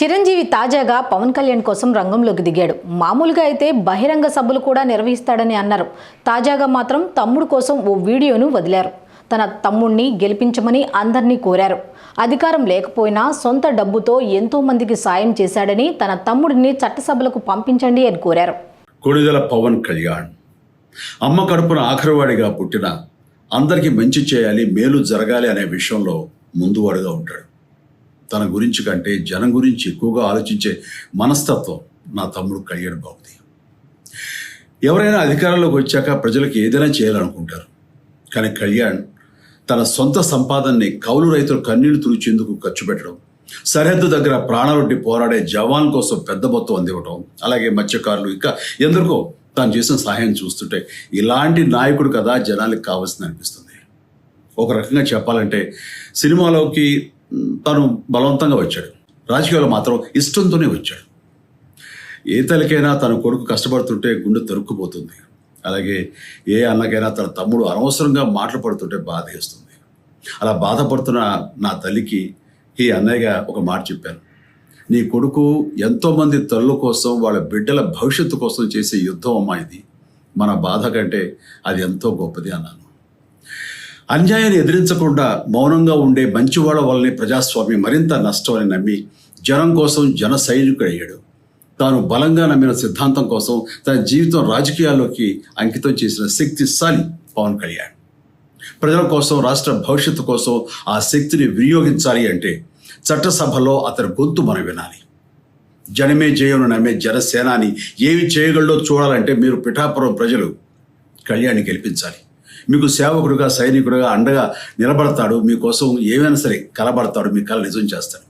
చిరంజీవి తాజాగా పవన్ కళ్యాణ్ కోసం రంగంలోకి దిగాడు. మామూలుగా అయితే బహిరంగ సభలు కూడా నిర్వహిస్తాడని అన్నారు. తాజాగా మాత్రం తమ్ముడు కోసం ఓ వీడియోను వదిలారు. తన తమ్ముడిని గెలిపించమని అందరినీ కోరారు. అధికారం లేకపోయినా సొంత డబ్బుతో ఎంతో మందికి సాయం చేశాడని, తన తమ్ముడిని చట్టసభలకు పంపించండి అని కోరారు. కొణిదెల పవన్ కళ్యాణ్ అమ్మ కడుపున ఆఖరివాడిగా పుట్టిన అందరికీ మంచి చేయాలి, మేలు జరగాలి అనే విషయంలో ముందువాడుగా ఉంటాడు. తన గురించి కంటే జనం గురించి ఎక్కువగా ఆలోచించే మనస్తత్వం నా తమ్ముడు కళ్యాణ్ బాబుది. ఎవరైనా అధికారంలోకి వచ్చాక ప్రజలకు ఏదైనా చేయాలనుకుంటారు. కానీ కళ్యాణ్ తన సొంత సంపాదనని కౌలు రైతులు కన్నీళ్లు తుడిచేందుకు ఖర్చు పెట్టడం, సరిహద్దు దగ్గర ప్రాణాలొడ్డి పోరాడే జవాన్ కోసం పెద్ద మొత్తం అందివ్వటం, అలాగే మత్స్యకారులు ఇంకా ఎందరికో తాను చేసిన సహాయం చూస్తుంటే ఇలాంటి నాయకుడు కదా జనానికి కావాల్సింది అనిపిస్తుంది. ఒక రకంగా చెప్పాలంటే సినిమాలోకి తను బలవంతంగా వచ్చాడు, రాజకీయాలు మాత్రం ఇష్టంతోనే వచ్చాడు. ఏ తల్లికైనా తన కొడుకు కష్టపడుతుంటే గుండె తరుక్కుపోతుంది. అలాగే ఏ అన్నకైనా తన తమ్ముడు అనవసరంగా మాటలు పడుతుంటే బాధ వేస్తుంది. అలా బాధపడుతున్న నా తల్లికి ఈ అన్నయ్యగా ఒక మాట చెప్పాను. నీ కొడుకు ఎంతోమంది తల్లుల కోసం, వాళ్ళ బిడ్డల భవిష్యత్తు కోసం చేసే యుద్ధం అమ్మా ఇది. మన బాధ కంటే అది ఎంతో గొప్పది అన్నాను. అన్యాయాన్ని ఎదిరించకుండా మౌనంగా ఉండే మంచివాళ్ళ వల్లనే ప్రజాస్వామ్యం మరింత నష్టం అని నమ్మి జనం కోసం జన సైనికుడు అయ్యాడు. తాను బలంగా నమ్మిన సిద్ధాంతం కోసం తన జీవితం రాజకీయాల్లోకి అంకితం చేసిన శక్తిశాలి పవన్ కళ్యాణ్. ప్రజల కోసం, రాష్ట్ర భవిష్యత్తు కోసం ఆ శక్తిని వినియోగించాలి అంటే చట్టసభలో అతని గొంతు మనం వినాలి. జనమే జయను నమ్మే జనసేనాని ఏమి చేయగలడో చూడాలంటే మీరు పిఠాపురం ప్రజలు కళ్యాణ్ని గెలిపించాలి. మీకు సేవకుడుగా, సైనికుడుగా అండగా నిలబడతాడు. మీకోసం ఏమైనా సరే కలబడతాడు, మీ కళ నిజం చేస్తాడు.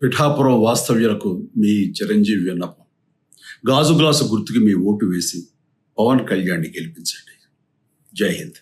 పిఠాపురం వాస్తవ్యులకు మీ చిరంజీవి విన్నపం, గాజు గ్లాసు గుర్తుకి మీ ఓటు వేసి పవన్ కళ్యాణ్ని గెలిపించండి. జై హింద్.